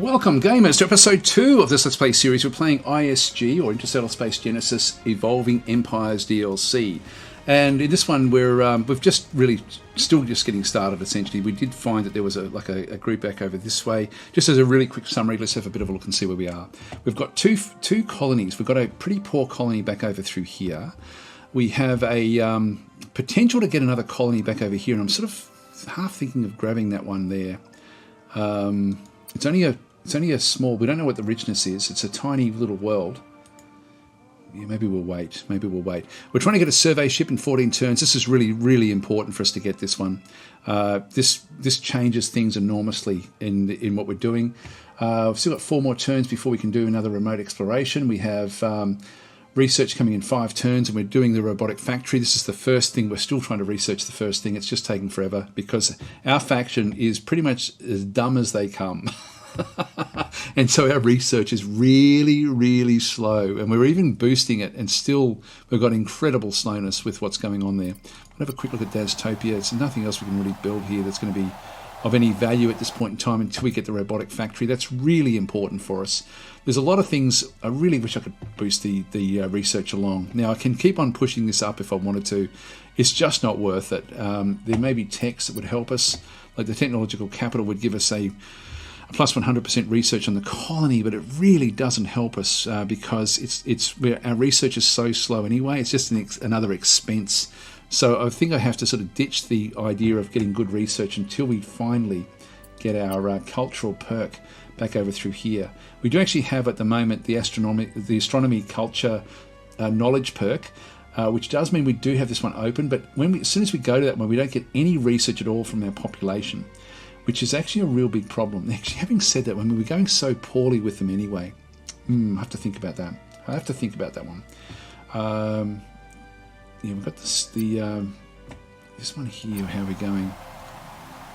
Welcome gamers to episode 2 of this Let's Play series. We're playing ISG, or Interstellar Space Genesis Evolving Empires DLC. And in this one we've just really still just getting started essentially. We did find that there was a group back over this way. Just as a really quick summary, let's have a bit of a look and see where we are. We've got two colonies. We've got a pretty poor colony back over through here. We have a potential to get another colony back over here, and I'm sort of half thinking of grabbing that one there. It's only a small. We don't know what the richness is. It's a tiny little world. Yeah, maybe we'll wait. We're trying to get a survey ship in 14 turns. This is really, really important for us to get this one. This changes things enormously in what we're doing. We've still got 4 more turns before we can do another remote exploration. We have research coming in 5 turns, and we're doing the robotic factory. This is the first thing. We're still trying to research the first thing. It's just taking forever because our faction is pretty much as dumb as they come. And so our research is really, really slow, and we're even boosting it, and still we've got incredible slowness with what's going on there. We'll have a quick look at Dastopia. There's nothing else we can really build here that's going to be of any value at this point in time until we get the robotic factory. That's really important for us. There's a lot of things. I really wish I could boost the research along. Now I can keep on pushing this up if I wanted to. It's just not worth it. There may be techs that would help us, like the technological capital would give us a plus 100% research on the colony, but it really doesn't help us because it's our research is so slow anyway. It's just another expense. So I think I have to sort of ditch the idea of getting good research until we finally get our cultural perk back over through here. We do actually have at the moment the astronomy culture knowledge perk, which does mean we do have this one open, but as soon as we go to that one, we don't get any research at all from our population, which is actually a real big problem. Actually, having said that, when we're going so poorly with them anyway, I have to think about that. one. Yeah, we've got this one here. How are we going?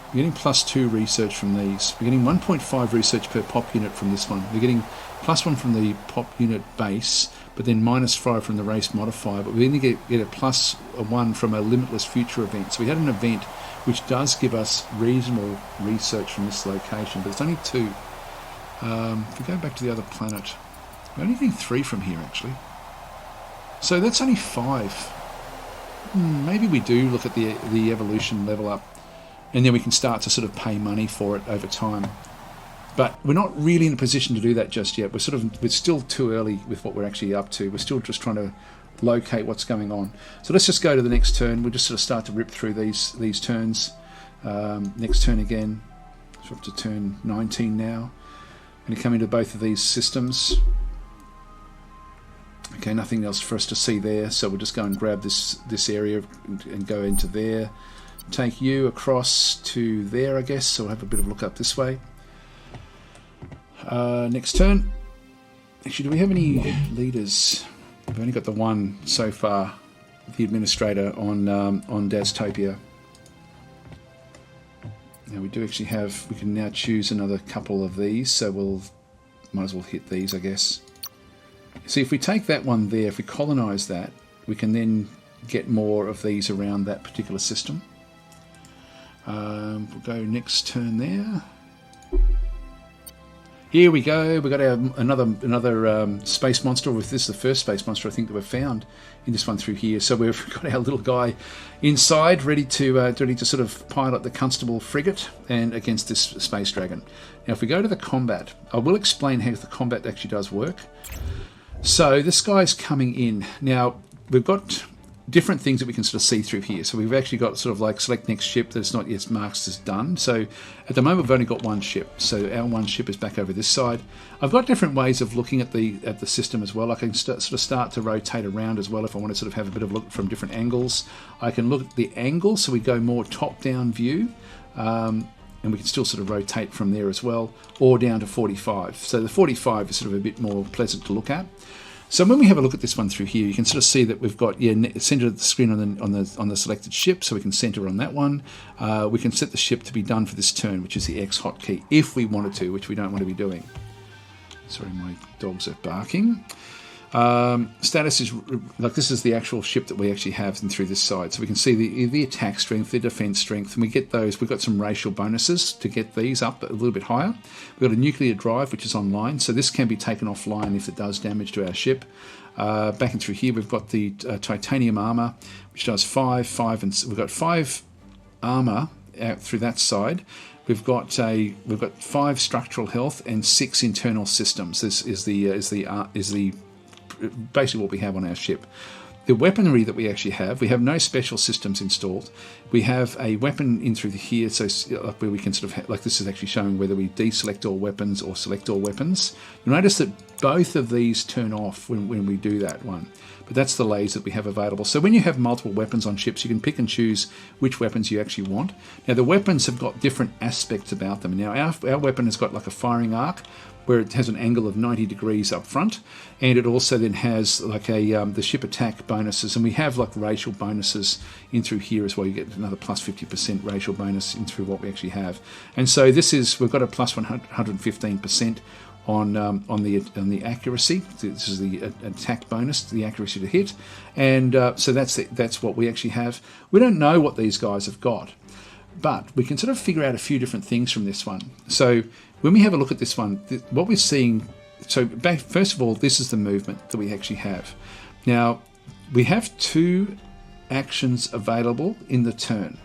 We're getting +2 research from these. We're getting 1.5 research per pop unit from this one. We're getting +1 from the pop unit base, but then -5 from the race modifier. But we only get a +1 from a limitless future event. So we had an event which does give us reasonable research from this location, but it's only 2. If we go back to the other planet, we're only getting 3 from here actually. So that's only 5. Maybe we do look at the evolution level up, and then we can start to sort of pay money for it over time. But we're not really in a position to do that just yet. We're still too early with what we're actually up to. We're still just trying to locate what's going on. So let's just go to the next turn. We'll just sort of start to rip through these turns. Next turn again. So we're up to turn 19 now. I'm going to come into both of these systems. Okay, nothing else for us to see there, so we'll just go and grab this area and go into there. Take you across to there, I guess, so we'll have a bit of a look up this way. Next turn. Actually, do we have any leaders? We've only got the one so far, the administrator on Dastopia. Now we do actually have, we can now choose another couple of these, so we'll might as well hit these, I guess. See, if we take that one there, if we colonise that, we can then get more of these around that particular system. We'll go next turn there. Here we go. We've got another space monster. This is the first space monster I think that we've found in this one through here. So we've got our little guy inside, ready to sort of pilot the Constable frigate and against this space dragon. Now, if we go to the combat, I will explain how the combat actually does work. So this guy's coming in. Now, we've got different things that we can sort of see through here. So we've actually got sort of like select next ship that's not yet marked as done. So at the moment we've only got one ship. So our one ship is back over this side. I've got different ways of looking at the system as well. I can sort of start to rotate around as well if I want to sort of have a bit of a look from different angles. I can look at the angle, so we go more top-down view. And we can still sort of rotate from there as well, or down to 45. So the 45 is sort of a bit more pleasant to look at. So when we have a look at this one through here, you can sort of see that we've got centre of the screen on the selected ship, so we can centre on that one. We can set the ship to be done for this turn, which is the X hotkey, if we wanted to, which we don't want to be doing. Sorry, my dogs are barking. Status is like this is the actual ship that we actually have through this side. So we can see the attack strength, the defense strength, and we get those. We've got some racial bonuses to get these up a little bit higher. We've got a nuclear drive, which is online. So this can be taken offline if it does damage to our ship. Back in through here, we've got the titanium armor, which does 5, and we've got 5 armor out through that side. We've got 5 structural health and 6 internal systems. This is the basically what we have on our ship. The weaponry that we actually have, we have no special systems installed. We have a weapon in through here, so like where we can sort of, like this is actually showing whether we deselect all weapons or select all weapons. You'll notice that both of these turn off when we do that one. But that's the laser that we have available. So when you have multiple weapons on ships, you can pick and choose which weapons you actually want. Now the weapons have got different aspects about them. Now our weapon has got like a firing arc, where it has an angle of 90 degrees up front, and it also then has like the ship attack bonuses, and we have like racial bonuses in through here as well. You get another plus 50% racial bonus in through what we actually have, and so we've got a plus 115% on the accuracy. This is the attack bonus, the accuracy to hit, and so that's what we actually have. We don't know what these guys have got, but we can sort of figure out a few different things from this one. So when we have a look at this one, what we're seeing, so first of all, this is the movement that we actually have. Now, we have 2 actions available in the turn.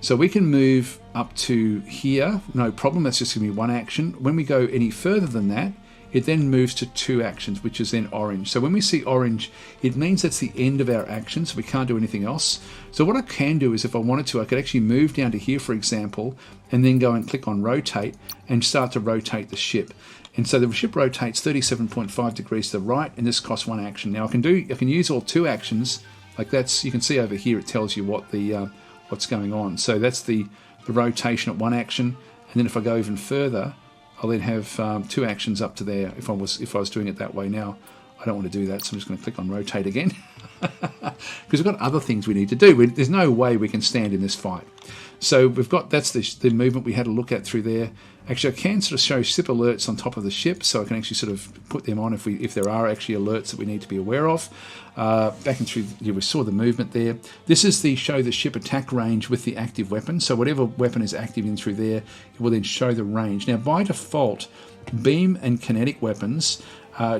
So we can move up to here, no problem, that's just going to be 1 action. When we go any further than that, it then moves to 2 actions, which is then orange. So when we see orange, it means that's the end of our action, so we can't do anything else. So what I can do is, if I wanted to, I could actually move down to here, for example, and then go and click on rotate and start to rotate the ship. And so the ship rotates 37.5 degrees to the right, and this costs 1 action. Now I can use all 2 actions, like that's, you can see over here, it tells you what the what's going on. So that's the rotation at 1 action, and then if I go even further, I'll then have 2 actions up to there if I was doing it that way. Now I don't want to do that, so I'm just going to click on rotate again because we've got other things we need to do. There's no way we can stand in this fight. So we've got, that's the movement we had a look at through there. Actually, I can sort of show ship alerts on top of the ship, so I can actually sort of put them on if there are actually alerts that we need to be aware of. Back in through, we saw the movement there. This is the show the ship attack range with the active weapon. So whatever weapon is active in through there, it will then show the range. Now, by default, beam and kinetic weapons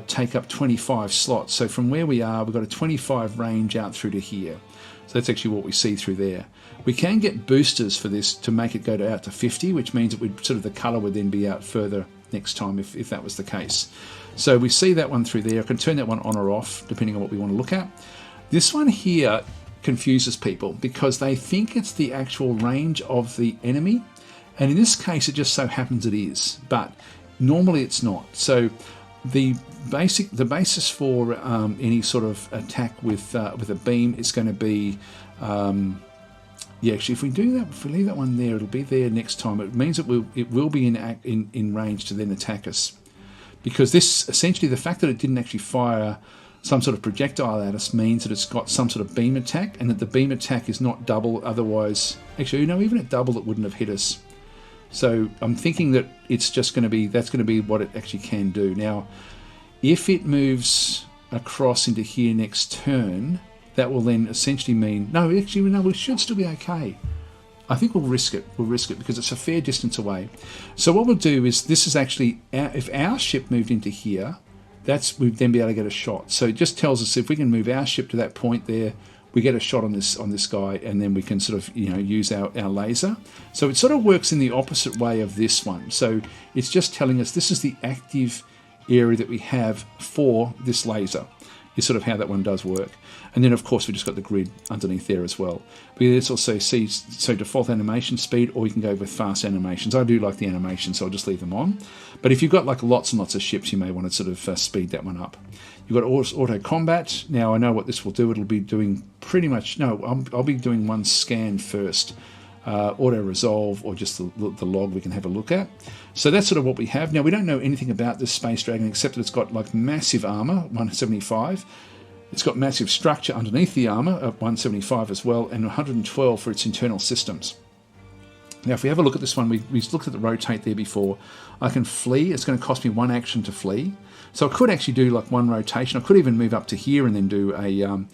take up 25 slots. So from where we are, we've got a 25 range out through to here. So that's actually what we see through there. We can get boosters for this to make it go out to 50, which means it would sort of, the colour would then be out further next time if that was the case. So we see that one through there. I can turn that one on or off depending on what we want to look at. This one here confuses people because they think it's the actual range of the enemy, and in this case it just so happens it is, but normally it's not. So the basis for any sort of attack with a beam is going to be actually, if we leave that one there, it'll be there next time. It means it will be in range to then attack us, because this, essentially, the fact that it didn't actually fire some sort of projectile at us means that it's got some sort of beam attack, and that the beam attack is not double. Otherwise, actually, even at double, it wouldn't have hit us. So I'm thinking that it's just going to be, that's going to be what it actually can do. Now, if it moves across into here next turn, that will then essentially mean, we should still be okay. I think we'll risk it. We'll risk it because it's a fair distance away. So what we'll do is, this is actually, if our ship moved into here, we'd then be able to get a shot. So it just tells us if we can move our ship to that point there, we get a shot on this guy, and then we can sort of use our laser. So it sort of works in the opposite way of this one. So it's just telling us this is the active area that we have for this laser. Is sort of how that one does work. And then of course we just got the grid underneath there as well. But let's also see, so default animation speed, or you can go with fast animations. I do like the animation, so I'll just leave them on. But if you've got like lots and lots of ships, you may want to sort of speed that one up. You've got auto combat. Now I know what this will do. It'll be doing pretty much, I'll be doing one scan first. Auto resolve, or just the log we can have a look at. So that's sort of what we have. Now we don't know anything about this Space Dragon except that it's got like massive armor, 175. It's got massive structure underneath the armor at 175 as well, and 112 for its internal systems. Now, if we have a look at this one, we looked at the rotate there before. I can flee. It's going to cost me 1 action to flee. So I could actually do like 1 rotation. I could even move up to here and then do a,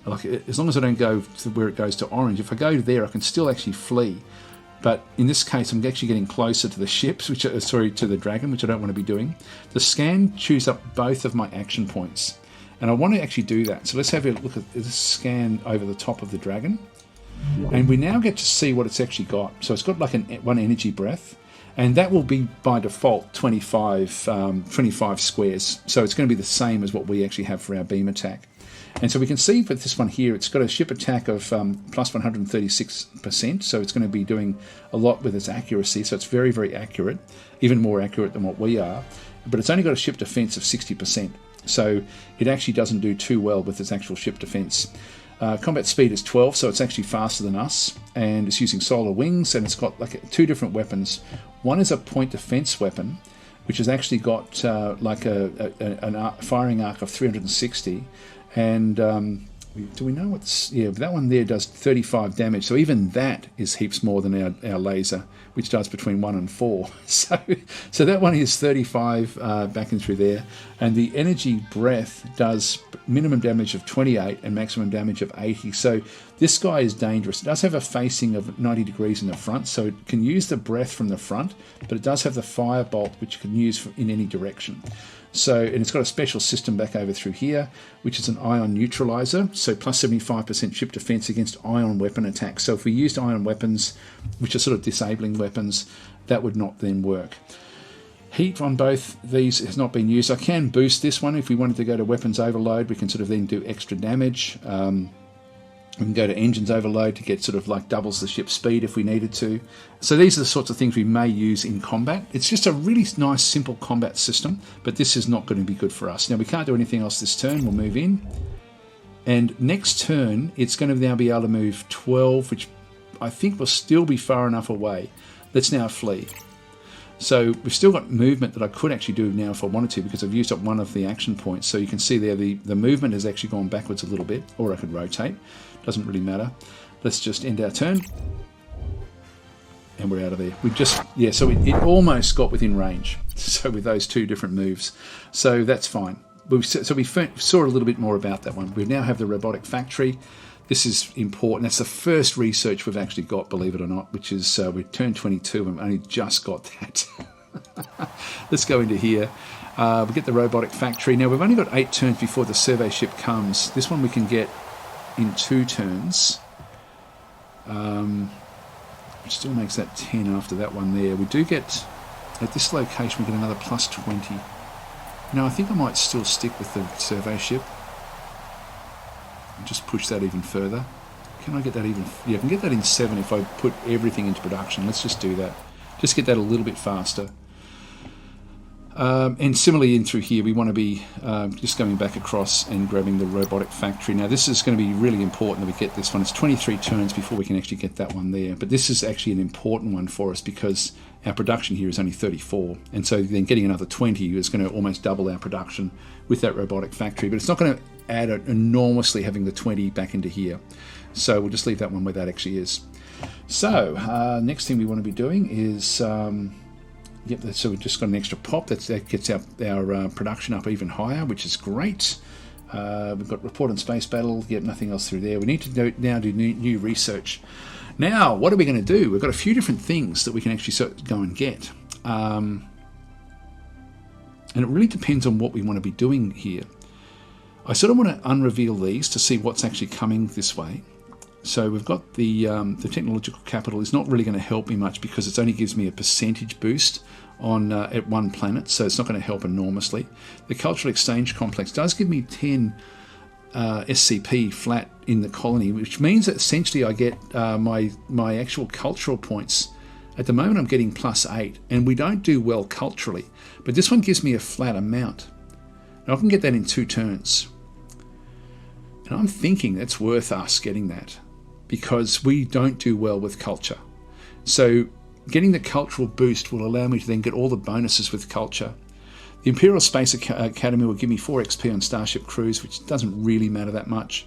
like as long as I don't go to where it goes to orange. If I go there, I can still actually flee. But in this case, I'm actually getting closer to the ships, which are, sorry, to the dragon, which I don't want to be doing. The scan chews up both of my action points. And I want to actually do that. So let's have a look at this scan over the top of the dragon. And we now get to see what it's actually got. So it's got like 1 energy breath, and that will be by default 25 squares. So it's going to be the same as what we actually have for our beam attack. And so we can see with this one here, it's got a ship attack of plus 136%. So it's going to be doing a lot with its accuracy. So it's very, very accurate, even more accurate than what we are. But it's only got a ship defense of 60%. So it actually doesn't do too well with its actual ship defense. Combat speed is 12, so it's actually faster than us, and it's using solar wings, and it's got like 2 different weapons. One is a point defense weapon, which has actually got like a firing arc of 360, and do we know what's... Yeah, that one there does 35 damage, so even that is heaps more than our laser, which does between 1 and 4. So that one is 35 back and through there, and the energy breath does minimum damage of 28 and maximum damage of 80. So this guy is dangerous. It does have a facing of 90 degrees in the front, so it can use the breath from the front, but it does have the firebolt, which you can use in any direction. So, and it's got a special system back over through here, which is an ion neutralizer, so plus 75% ship defense against ion weapon attacks. So if we used ion weapons, which are sort of disabling weapons, that would not then work. Heat on both these has not been used. I can boost this one if we wanted to go to weapons overload. We can sort of then do extra damage. We can go to engines overload to get sort of like doubles the ship's speed if we needed to. So these are the sorts of things we may use in combat. It's just a really nice, simple combat system, but this is not going to be good for us. Now, we can't do anything else this turn. We'll move in. And next turn, it's going to now be able to move 12, which I think will still be far enough away. Let's now flee. So we've still got movement that I could actually do now if I wanted to, because I've used up one of the action points. So you can see there the movement has actually gone backwards a little bit, or I could rotate. Doesn't really matter. Let's just end our turn. And we're out of there. We just, yeah, so it almost got within range. So with those 2 different moves. So that's fine. So we saw a little bit more about that one. We now have the robotic factory. This is important. That's the first research we've actually got, believe it or not, which is we turned 22 and we've only just got that. Let's go into here. We get the robotic factory. Now, we've only got 8 turns before the survey ship comes. This one we can get in 2 turns. Which still makes that 10 after that one there. We do get, at this location, we get another plus 20. No, I think I might still stick with the survey ship. Just push that even further. Can I get that even... Yeah, I can get that in 7 if I put everything into production. Let's just do that. Just get that a little bit faster. And similarly in through here, we want to be just going back across and grabbing the robotic factory. Now, this is going to be really important that we get this one. It's 23 turns before we can actually get that one there. But this is actually an important one for us because our production here is only 34. And so then getting another 20 is going to almost double our production with that robotic factory. But it's not going to add enormously having the 20 back into here. So we'll just leave that one where that actually is. So next thing we want to be doing is... Yep, so we've just got an extra pop. That gets our production up even higher, which is great. We've got report on space battle. Yep, nothing else through there. We need to now do new research. Now, what are we going to do? We've got a few different things that we can actually go and get. And it really depends on what we want to be doing here. I sort of want to unreveal these to see what's actually coming this way. So we've got the technological capital is not really going to help me much because it only gives me a percentage boost on at one planet, so it's not going to help enormously. The cultural exchange complex does give me 10 SCP flat in the colony, which means that essentially I get my actual cultural points. At the moment I'm getting +8, and we don't do well culturally, but this one gives me a flat amount. Now I can get that in 2 turns. And I'm thinking that's worth us getting that because we don't do well with culture. So getting the cultural boost will allow me to then get all the bonuses with culture. The Imperial Space Academy will give me 4 XP on Starship Cruise, which doesn't really matter that much.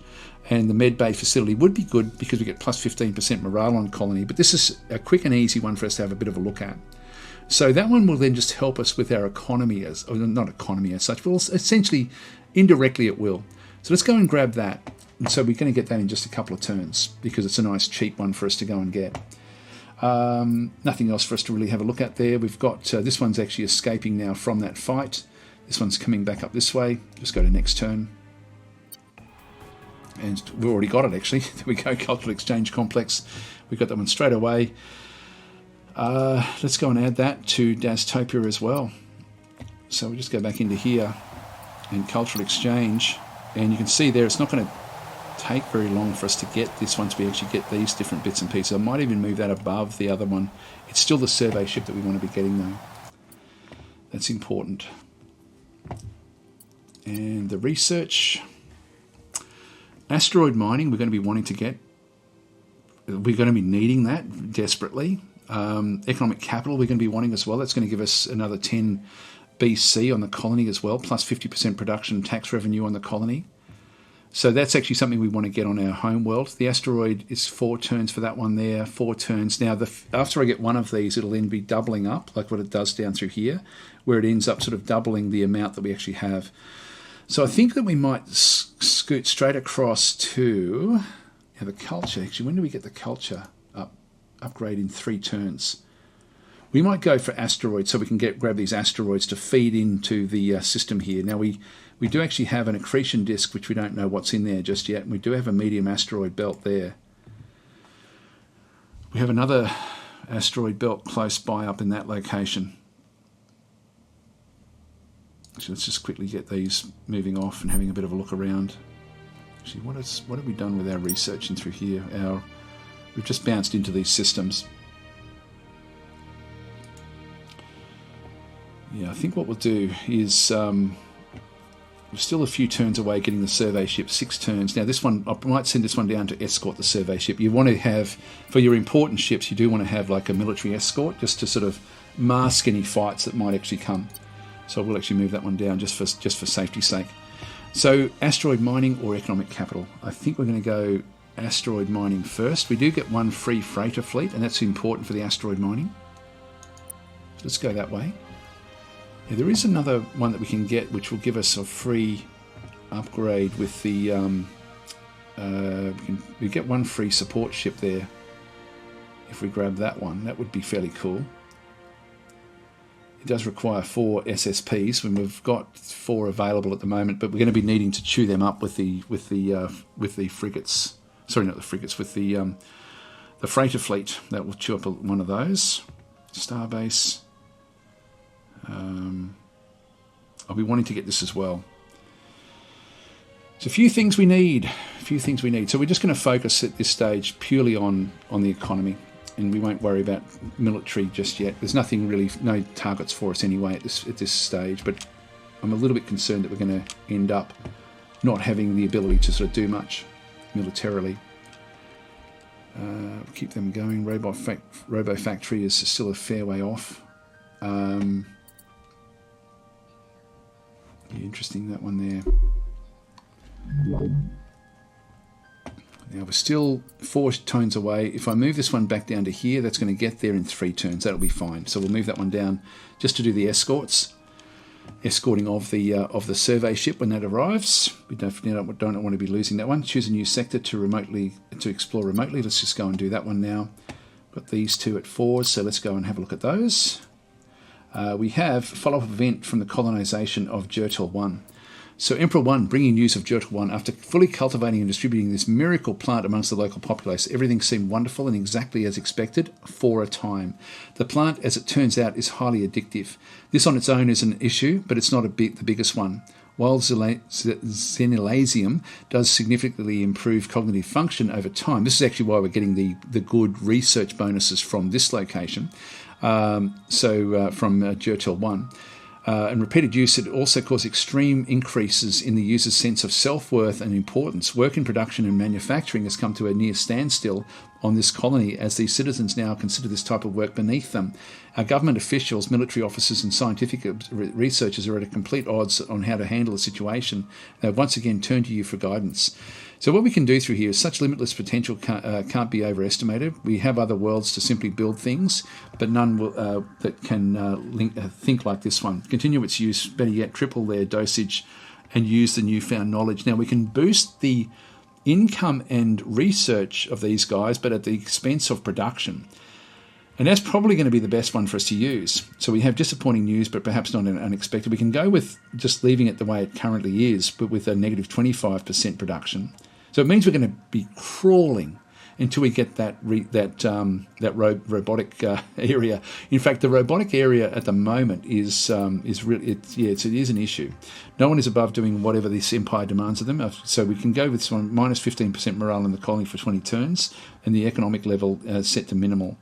And the med bay facility would be good because we get plus 15% morale on colony. But this is a quick and easy one for us to have a bit of a look at. So that one will then just help us with our economy, or not economy as such, but essentially indirectly it will. So let's go and grab that. And so we're going to get that in just a couple of turns because it's a nice cheap one for us to go and get. Nothing else for us to really have a look at there. We've got this one's actually escaping now from that fight. This one's coming back up this way. Just go to next turn. And we've already got it actually. There we go, Cultural Exchange Complex. We got that one straight away. Let's go and add that to Dastopia as well. So we just go back into here and Cultural Exchange. And you can see there it's not going to take very long for us to get this once we actually get these different bits and pieces. I might even move that above the other one. It's still the survey ship that we want to be getting though. That's important. And the research. Asteroid mining we're going to be wanting to get. We're going to be needing that desperately. Economic capital we're going to be wanting as well. That's going to give us another 10 BC on the colony as well, plus 50% production tax revenue on the colony. So that's actually something we want to get on our home world. The asteroid is 4 turns for that one there, 4 turns. Now, after I get one of these, it'll then be doubling up, like what it does down through here, where it ends up sort of doubling the amount that we actually have. So I think that we might scoot straight across to the culture. Actually, when do we get the culture upgrade in 3 turns? We might go for asteroids so we can grab these asteroids to feed into the system here. Now, we do actually have an accretion disk, which we don't know what's in there just yet. And we do have a medium asteroid belt there. We have another asteroid belt close by up in that location. So let's just quickly get these moving off and having a bit of a look around. Actually, what have we done with our researching through here? We've just bounced into these systems. Yeah, I think what we'll do is we're still a few turns away getting the survey ship, 6 turns. Now this one, I might send this one down to escort the survey ship. You want to have, for your important ships, you do want to have like a military escort just to sort of mask any fights that might actually come. So we'll actually move that one down just for safety's sake. So asteroid mining or economic capital. I think we're going to go asteroid mining first. We do get 1 free freighter fleet, and that's important for the asteroid mining. So let's go that way. Yeah, there is another one that we can get which will give us a free upgrade with the we get 1 free support ship there. If we grab that one, that would be fairly cool. It does require 4 SSPs when we've got 4 available at the moment, but we're going to be needing to chew them up with the frigates. Sorry, not the frigates, with the freighter fleet. That will chew up one of those. Starbase. I'll be wanting to get this as well. There's a few things we need. So we're just going to focus at this stage purely on the economy, and we won't worry about military just yet. There's nothing really, no targets for us anyway at this stage. But I'm a little bit concerned that we're going to end up not having the ability to sort of do much militarily. Keep them going. Robo Factory is still a fair way off. Interesting, that one there. Now we're still 4 turns away. If I move this one back down to here, that's going to get there in 3 turns. That'll be fine. So we'll move that one down just to do the escorting of the survey ship when that arrives. We definitely don't want to be losing that one. Choose a new sector to explore remotely. Let's just go and do that one now. Got these 2 at 4, so let's go and have a look at those. We have follow-up event from the colonization of Jertel 1. So Emperor 1 bringing news of Jertel 1. After fully cultivating and distributing this miracle plant amongst the local populace, everything seemed wonderful and exactly as expected for a time. The plant, as it turns out, is highly addictive. This on its own is an issue, but it's not the biggest one. While xenilasium does significantly improve cognitive function over time, this is actually why we're getting the good research bonuses from this location, from Jertel 1. And repeated use, it also caused extreme increases in the user's sense of self-worth and importance. Work in production and manufacturing has come to a near standstill on this colony as these citizens now consider this type of work beneath them. Our government officials, military officers and scientific researchers are at a complete odds on how to handle the situation. They've once again turned to you for guidance. So what we can do through here is such limitless potential can't be overestimated. We have other worlds to simply build things, but none will, that can think like this one. Continue its use, better yet, triple their dosage and use the newfound knowledge. Now we can boost the income and research of these guys, but at the expense of production. And that's probably going to be the best one for us to use. So we have disappointing news, but perhaps not unexpected. We can go with just leaving it the way it currently is, but with a negative 25% production. So it means we're going to be crawling until we get that robotic area. In fact, the robotic area at the moment is really it is an issue. No one is above doing whatever this empire demands of them. So we can go with this one minus 15% morale in the colony for 20 turns, and the economic level set to minimal.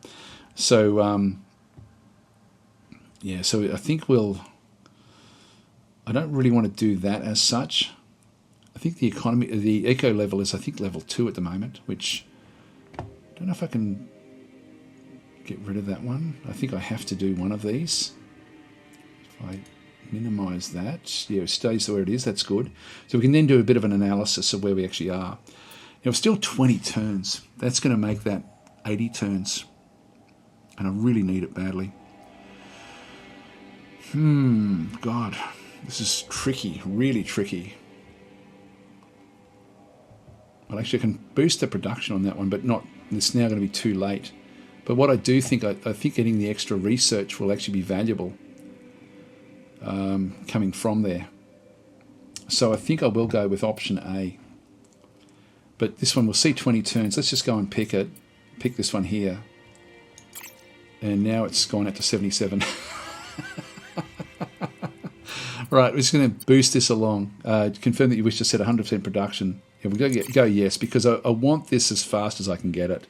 So so I think I don't really want to do that as such. I think the eco level is, I think, level 2 at the moment, which I don't know if I can get rid of that one. I think I have to do one of these. If I minimize that, it stays where it is. That's good. So we can then do a bit of an analysis of where we actually are. Now, still 20 turns. That's going to make that 80 turns. And I really need it badly. God, this is tricky, really tricky. Well, actually, I can boost the production on that one, but it's now going to be too late. But what I do think, I think getting the extra research will actually be valuable coming from there. So I think I will go with option A. But this one, we'll see 20 turns. Let's just go and pick this one here. And now it's gone out to 77. Right, we're just going to boost this along. Confirm that you wish to set 100% production. Yeah, we're going to go yes, because I want this as fast as I can get it.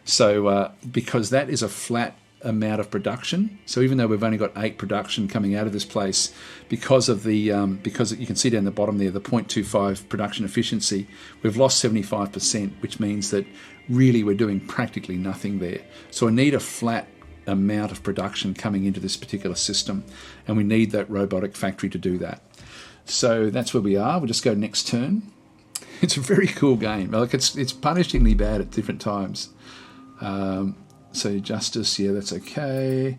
So because that is a flat amount of production. So even though we've only got 8 production coming out of this place, because of the because you can see down the bottom there, the 0.25 production efficiency, we've lost 75%, which means that really we're doing practically nothing there. So I need a flat amount of production coming into this particular system, and we need that robotic factory to do that. So that's where we are. We'll just go next turn. It's a very cool game. Like it's punishingly bad at different times. So justice, yeah, that's okay.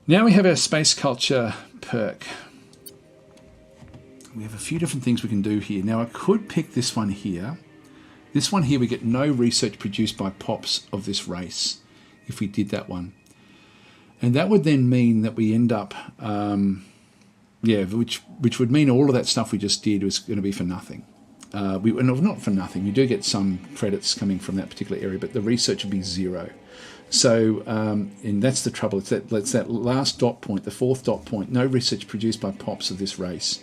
Now we have our space culture perk. We have a few different things we can do here. Now I could pick this one here. This one here, we get no research produced by pops of this race if we did that one. And that would then mean that we end up, which would mean all of that stuff we just did was going to be for nothing. Not for nothing. You do get some credits coming from that particular area, but the research would be 0. So, and that's the trouble. It's that last dot point, the 4th dot point. No research produced by pops of this race.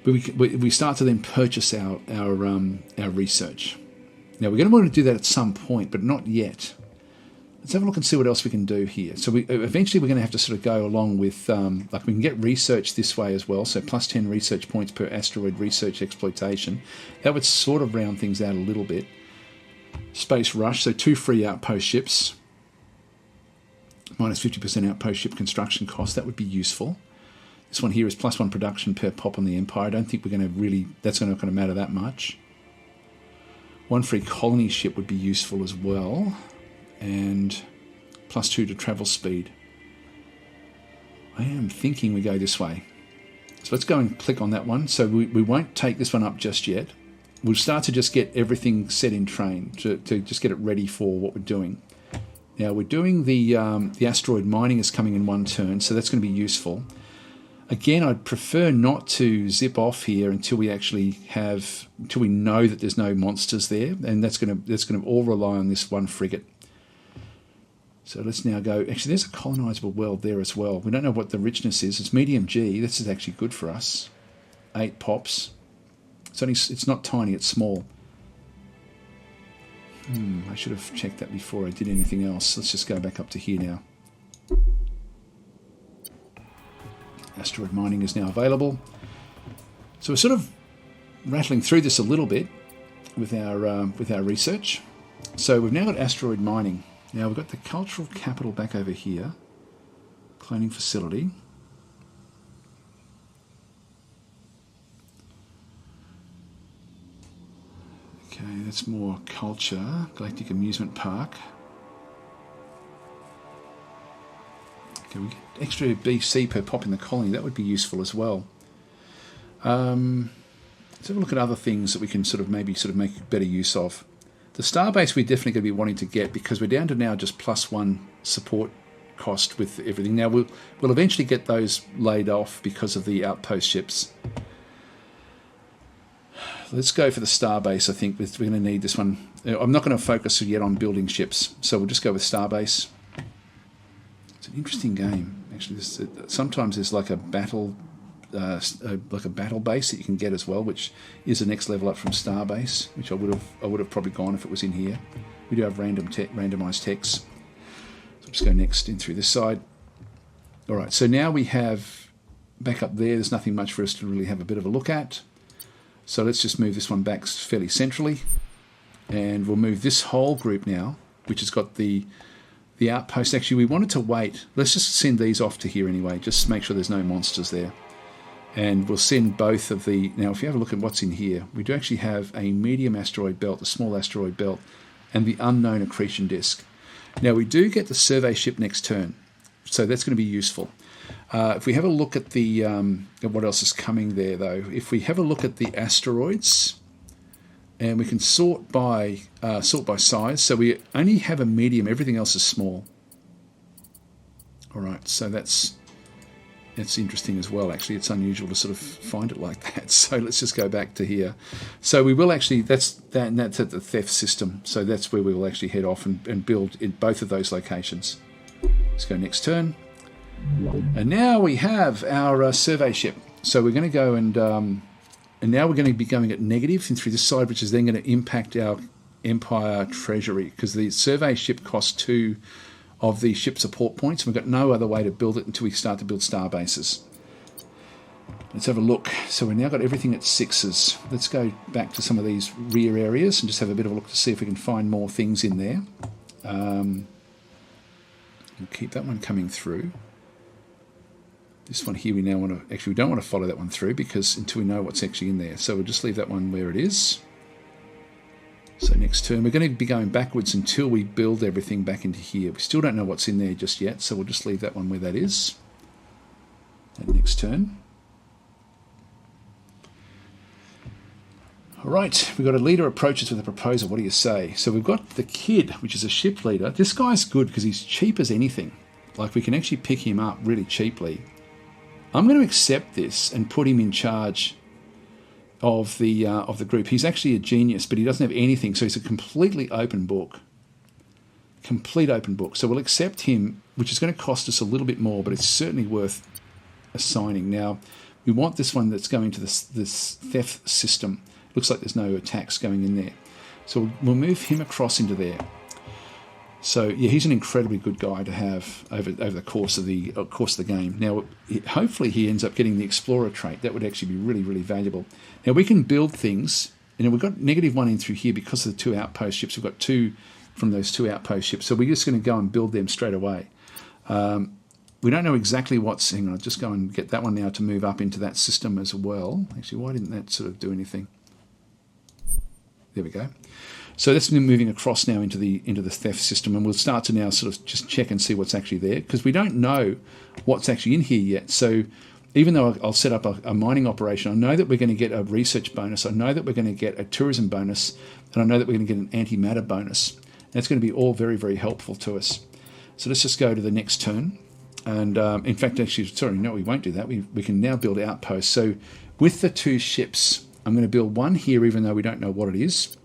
But we start to then purchase our research. Now we're going to want to do that at some point, but not yet. Let's have a look and see what else we can do here. So eventually we're going to have to sort of go along with, like we can get research this way as well. So plus 10 research points per asteroid research exploitation. That would sort of round things out a little bit. Space rush, so 2 free outpost ships. Minus 50% outpost ship construction cost. That would be useful. This one here is plus 1 production per pop on the Empire. I don't think we're going to really, that's not going to matter that much. 1 free colony ship would be useful as well. And plus 2 to travel speed. I am thinking we go this way. So let's go and click on that one. So we won't take this one up just yet. We'll start to just get everything set in train to just get it ready for what we're doing. Now we're doing the asteroid mining is coming in 1 turn, so that's going to be useful. Again, I'd prefer not to zip off here until we know that there's no monsters there, and that's going to all rely on this 1 frigate. So let's now go. Actually, there's a colonizable world there as well. We don't know what the richness is. It's medium G. This is actually good for us. 8 pops. It's not tiny. It's small. I should have checked that before I did anything else. Let's just go back up to here now. Asteroid mining is now available. So we're sort of rattling through this a little bit with our research. So we've now got asteroid mining. Now we've got the cultural capital back over here, cloning facility. that's more culture. Galactic Amusement Park. Okay, we get extra BC per pop in the colony. That would be useful as well. Let's have a look at other things that we can maybe make better use of. The starbase we're definitely going to be wanting to get because we're down to now just +1 support cost with everything. Now we'll eventually get those laid off because of the outpost ships. Let's go for the starbase. I think we're going to need this one. I'm not going to focus yet on building ships, so we'll just go with starbase. It's an interesting game, actually. Sometimes there's like a battle, battle base that you can get as well, which is the next level up from starbase, which I would have probably gone if it was in here. We do have randomized text. So I'll just go next in through this side. All right, so now we have back up there. There's nothing much for us to really have a bit of a look at. So let's just move this one back fairly centrally, and we'll move this whole group now, which has got the outpost. Actually, we wanted to wait. Let's just send these off to here anyway, just to make sure there's no monsters there. And we'll send both of the... Now, if you have a look at what's in here, we do actually have a medium asteroid belt, a small asteroid belt, and the unknown accretion disk. Now, we do get the survey ship next turn, so that's going to be useful. If we have a look at the at what else is coming there, though, if we have a look at the asteroids, and we can sort by size, so we only have a medium. Everything else is small. All right, so that's interesting as well. Actually, it's unusual to sort of find it like that. So let's just go back to here. So we will actually that's at the theft system. So that's where we will actually head off and build in both of those locations. Let's go next turn. And now we have our survey ship. So we're going to go and now we're going to be going at negative and through this side, which is then going to impact our Empire treasury because the survey ship costs 2 of the ship support points. We've got no other way to build it until we start to build star bases. Let's have a look. So we've now got everything at 6s. Let's go back to some of these rear areas and just have a bit of a look to see if we can find more things in there. We'll keep that one coming through. This one here we now want to... Actually, we don't want to follow that one through because until we know what's actually in there. So we'll just leave that one where it is. So next turn, we're going to be going backwards until we build everything back into here. We still don't know what's in there just yet, so we'll just leave that one where that is. And next turn. All right, we've got a leader approaches with a proposal. What do you say? So we've got the kid, which is a ship leader. This guy's good because he's cheap as anything. Like we can actually pick him up really cheaply. I'm going to accept this and put him in charge of the group. He's actually a genius, but he doesn't have anything, so he's a completely open book. Complete open book. So we'll accept him, which is going to cost us a little bit more, but it's certainly worth assigning. Now, we want this one that's going to this theft system. Looks like there's no attacks going in there. So we'll move him across into there. So yeah, he's an incredibly good guy to have over the course of the game. Now, hopefully he ends up getting the Explorer trait. That would actually be really, really valuable. Now we can build things. You know, we've got -1 in through here because of the 2 outpost ships. We've got 2 from those 2 outpost ships. So we're just going to go and build them straight away. We don't know exactly what's... Hang on, I'll just go and get that one now to move up into that system as well. Actually, why didn't that sort of do anything? There we go. So that's moving across now into the theft system, and we'll start to now sort of just check and see what's actually there because we don't know what's actually in here yet. So even though I'll set up a mining operation, I know that we're going to get a research bonus. I know that we're going to get a tourism bonus, and I know that we're going to get an antimatter bonus. That's going to be all very, very helpful to us. So let's just go to the next turn. And in fact, actually, sorry, no, we won't do that. We can now build outposts. So with the 2 ships, I'm going to build one here, even though we don't know what it is,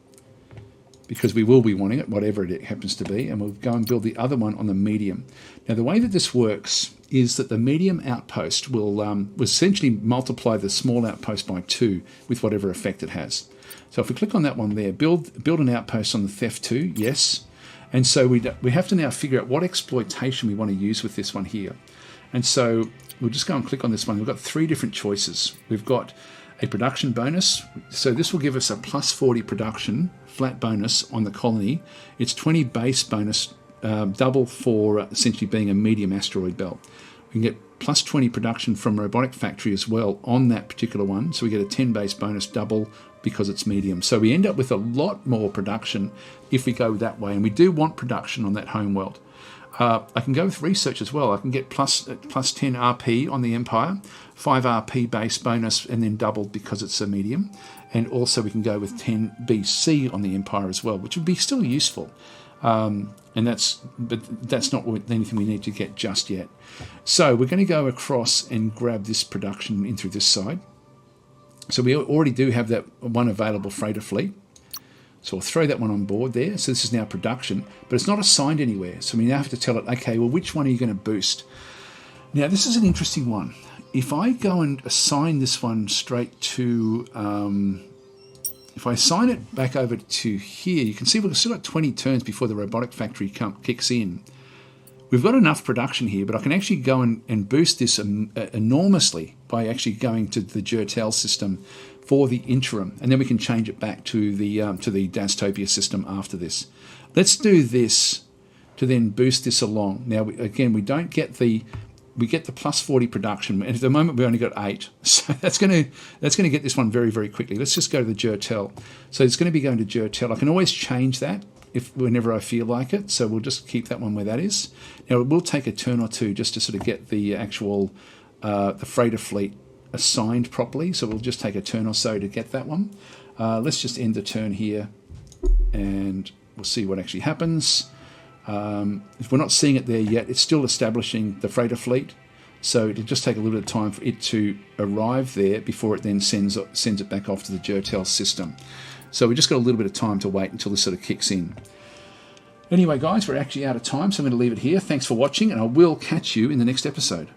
because we will be wanting it, whatever it happens to be, and we'll go and build the other one on the medium. Now, the way that this works is that the medium outpost will essentially multiply the small outpost by 2 with whatever effect it has. So if we click on that one there, build an outpost on the theft 2, yes. And so we have to now figure out what exploitation we want to use with this one here. And so we'll just go and click on this one. We've got 3 different choices. We've got a production bonus. So this will give us a +40 production flat bonus on the colony. It's 20 base bonus, double for essentially being a medium asteroid belt. We can get +20 production from robotic factory as well on that particular one. So we get a 10 base bonus, double because it's medium. So we end up with a lot more production if we go that way, and we do want production on that home world. I can go with research as well. I can get plus 10 RP on the Empire, 5 RP base bonus, and then doubled because it's a medium. And also we can go with 10 BC on the Empire as well, which would be still useful. But that's not anything we need to get just yet. So we're going to go across and grab this production in through this side. So we already do have that one available freighter fleet. So we'll throw that one on board there. So this is now production, but it's not assigned anywhere. So we now have to tell it, okay, well, which one are you going to boost? Now, this is an interesting one. If I go and assign this one straight to, if I assign it back over to here, you can see we've still got 20 turns before the robotic factory kicks in. We've got enough production here, but I can actually go and boost this enormously by actually going to the Jertel system for the interim, and then we can change it back to the Dastopia system after this. Let's do this to then boost this along. Now, we don't get we get the plus 40 production, and at the moment we only got 8, so that's going to get this one very, very quickly. Let's just go to the Jertel. So it's going to be going to Jertel. I can always change that whenever I feel like it, so we'll just keep that one where that is. Now, it will take a turn or two just to sort of get the actual the freighter fleet assigned properly, so we'll just take a turn or so to get that one. Let's just end the turn here, and we'll see what actually happens. If we're not seeing it there yet, it's still establishing the freighter fleet, so it'll just take a little bit of time for it to arrive there before it then sends it back off to the Jertel system. So we just got a little bit of time to wait until this sort of kicks in. Anyway, guys, we're actually out of time, so I'm going to leave it here. Thanks for watching, and I will catch you in the next episode.